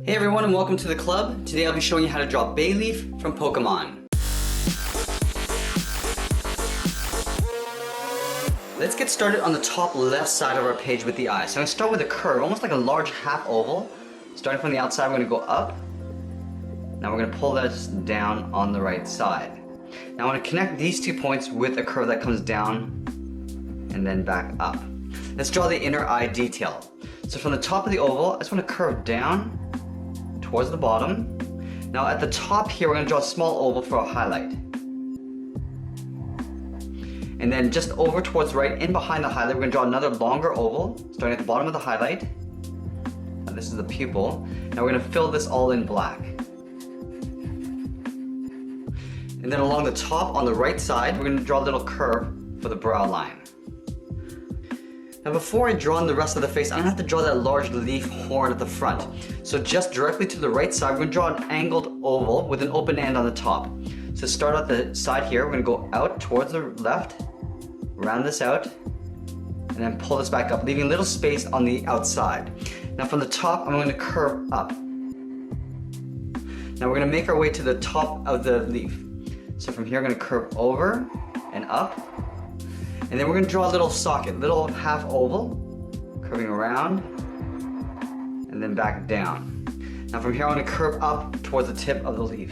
Hey everyone and welcome to the club. Today I'll be showing you how to draw Bayleef from Pokemon. Let's get started on the top left side of our page with the eye. So I'm going to start with a curve, almost like a large half oval. Starting from the outside, we're going to go up. Now we're going to pull this down on the right side. Now I want to connect these 2 points with a curve that comes down and then back up. Let's draw the inner eye detail. So from the top of the oval, I just want to curve down towards the bottom. Now at the top here, we're going to draw a small oval for a highlight. And then just over towards right, in behind the highlight, we're going to draw another longer oval, starting at the bottom of the highlight. Now this is the pupil. Now we're going to fill this all in black. And then along the top on the right side, we're going to draw a little curve for the brow line. Now before I draw on the rest of the face, I'm going to have to draw that large leaf horn at the front. So just directly to the right side, we're going to draw an angled oval with an open end on the top. So start at the side here, we're going to go out towards the left, round this out, and then pull this back up, leaving a little space on the outside. Now from the top, I'm going to curve up. Now we're going to make our way to the top of the leaf. So from here, I'm going to curve over and up. And then we're going to draw a little socket, little half oval, curving around, and then back down. Now from here, I'm going to curve up towards the tip of the leaf.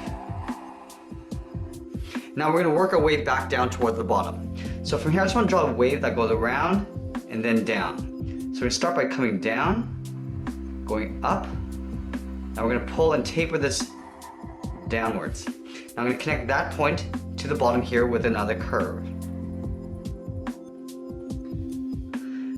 Now we're going to work our way back down towards the bottom. So from here, I just want to draw a wave that goes around and then down. So we're going to start by coming down, going up. Now we're going to pull and taper this downwards. Now I'm going to connect that point to the bottom here with another curve.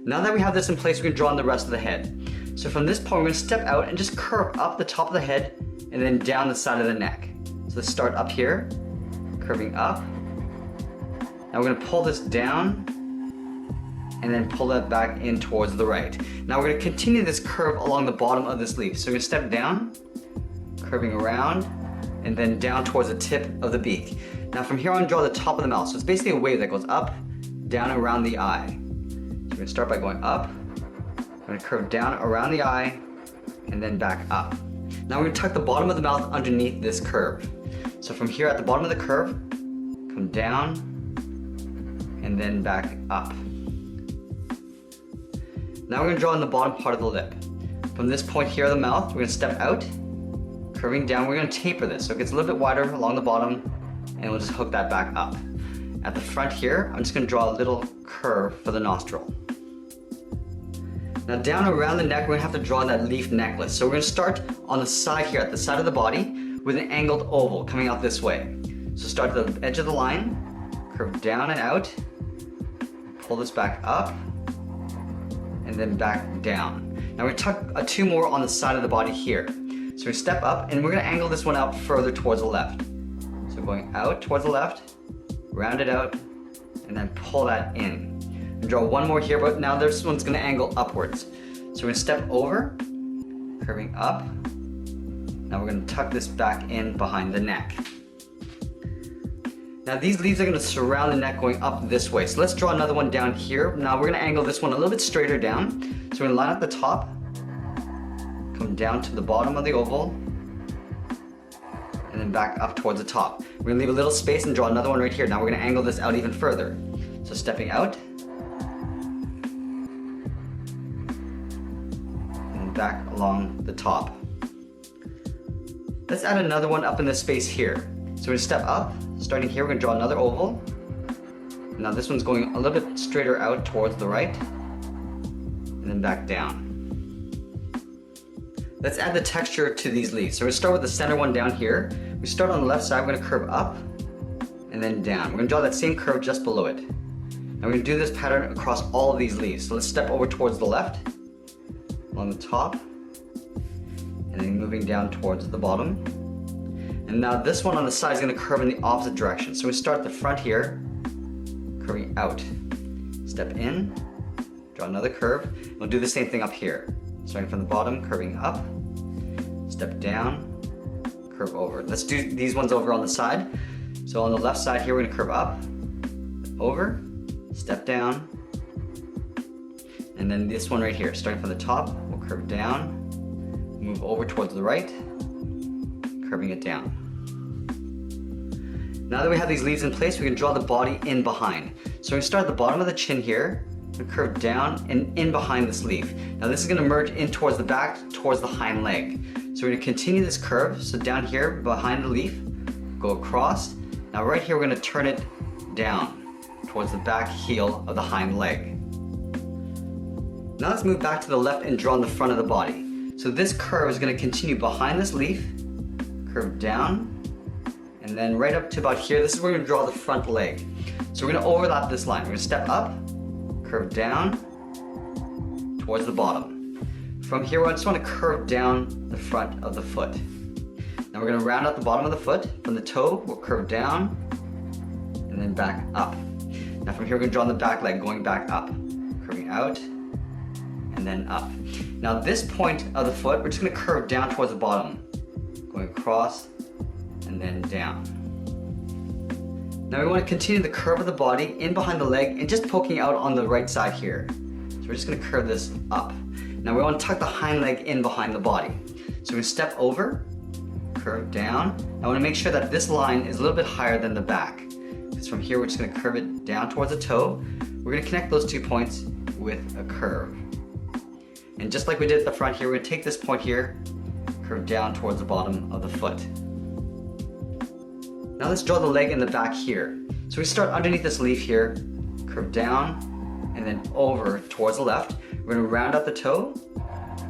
Now that we have this in place, we can draw on the rest of the head. So from this point, we're going to step out and just curve up the top of the head and then down the side of the neck. So let's start up here, curving up. Now we're going to pull this down and then pull that back in towards the right. Now we're going to continue this curve along the bottom of this leaf. So we're going to step down, curving around, and then down towards the tip of the beak. Now from here on, draw the top of the mouth. So it's basically a wave that goes up, down, and around the eye. We're going to start by going up, we're going to curve down around the eye, and then back up. Now we're going to tuck the bottom of the mouth underneath this curve. So from here at the bottom of the curve, come down, and then back up. Now we're going to draw in the bottom part of the lip. From this point here of the mouth, we're going to step out, curving down. We're going to taper this so it gets a little bit wider along the bottom, and we'll just hook that back up. At the front here, I'm just going to draw a little curve for the nostril. Now down around the neck, we're going to have to draw that leaf necklace. So we're going to start on the side here, at the side of the body, with an angled oval coming out this way. So start at the edge of the line, curve down and out, pull this back up, and then back down. Now we're going to tuck 2 more on the side of the body here. So we step up, and we're going to angle this one out further towards the left. So going out towards the left, round it out, and then pull that in. And draw 1 more here, but now this one's going to angle upwards. So we're going to step over, curving up. Now we're going to tuck this back in behind the neck. Now these leaves are going to surround the neck going up this way. So let's draw another one down here. Now we're going to angle this one a little bit straighter down. So we're going to line up the top, come down to the bottom of the oval, and then back up towards the top. We're going to leave a little space and draw another one right here. Now we're going to angle this out even further. So stepping out, and back along the top. Let's add another one up in this space here. So we're going to step up, starting here, we're going to draw another oval. Now this one's going a little bit straighter out towards the right, and then back down. Let's add the texture to these leaves. So we're going to start with the center one down here. We start on the left side, we're going to curve up and then down. We're going to draw that same curve just below it. And we're going to do this pattern across all of these leaves. So let's step over towards the left, along the top, and then moving down towards the bottom. And now this one on the side is going to curve in the opposite direction. So we start at the front here, curving out. Step in, draw another curve. We'll do the same thing up here. Starting from the bottom, curving up, step down, curve over. Let's do these ones over on the side. So on the left side here, we're going to curve up, over, step down, and then this one right here, starting from the top, we'll curve down, Move over towards the right, curving it down. Now that we have these leaves in place, we can draw the body in behind. So we're going to start at the bottom of the chin here, and curve down and in behind this leaf. Now this is going to merge in towards the back, towards the hind leg. So we're going to continue this curve. So down here behind the leaf, go across. Now right here we're going to turn it down towards the back heel of the hind leg. Now let's move back to the left and draw in the front of the body. So this curve is going to continue behind this leaf, curve down, and then right up to about here. This is where we're going to draw the front leg. So we're going to overlap this line. We're going to step up, curve down towards the bottom. From here, I just want to curve down the front of the foot. Now we're going to round out the bottom of the foot. From the toe, we'll curve down and then back up. Now from here, we're going to draw on the back leg, going back up, curving out and then up. Now this point of the foot, we're just going to curve down towards the bottom, going across and then down. Now we want to continue the curve of the body in behind the leg and just poking out on the right side here. So we're just going to curve this up. Now we want to tuck the hind leg in behind the body. So we're going to step over, curve down. I want to make sure that this line is a little bit higher than the back. Because from here we're just going to curve it down towards the toe. We're going to connect those 2 points with a curve. And just like we did at the front here, we're going to take this point here, curve down towards the bottom of the foot. Now let's draw the leg in the back here. So we start underneath this leaf here, curve down, and then over towards the left. We're going to round out the toe,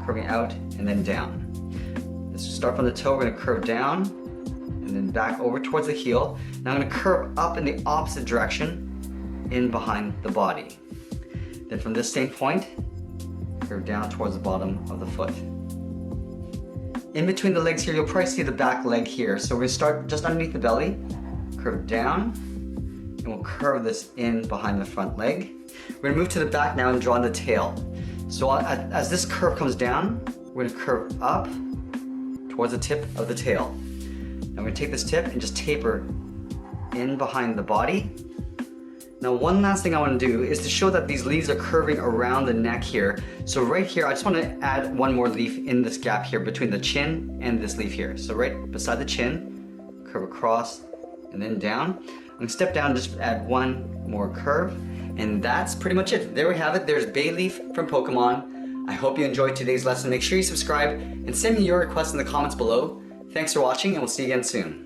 curving out and then down. Let's start from the toe, we're going to curve down, and then back over towards the heel. Now I'm going to curve up in the opposite direction, in behind the body. Then from this same point, curve down towards the bottom of the foot. In between the legs here, you'll probably see the back leg here. So we're going to start just underneath the belly, curve down, and we'll curve this in behind the front leg. We're going to move to the back now and draw on the tail. So as this curve comes down, we're going to curve up towards the tip of the tail. Now we're going to take this tip and just taper in behind the body. Now one last thing I want to do is to show that these leaves are curving around the neck here. So right here, I just want to add one more leaf in this gap here between the chin and this leaf here. So right beside the chin, curve across and then down. I'm going to step down and just add one more curve. And that's pretty much it. There we have it. There's Bayleef from Pokemon. I hope you enjoyed today's lesson. Make sure you subscribe and send me your requests in the comments below. Thanks for watching and we'll see you again soon.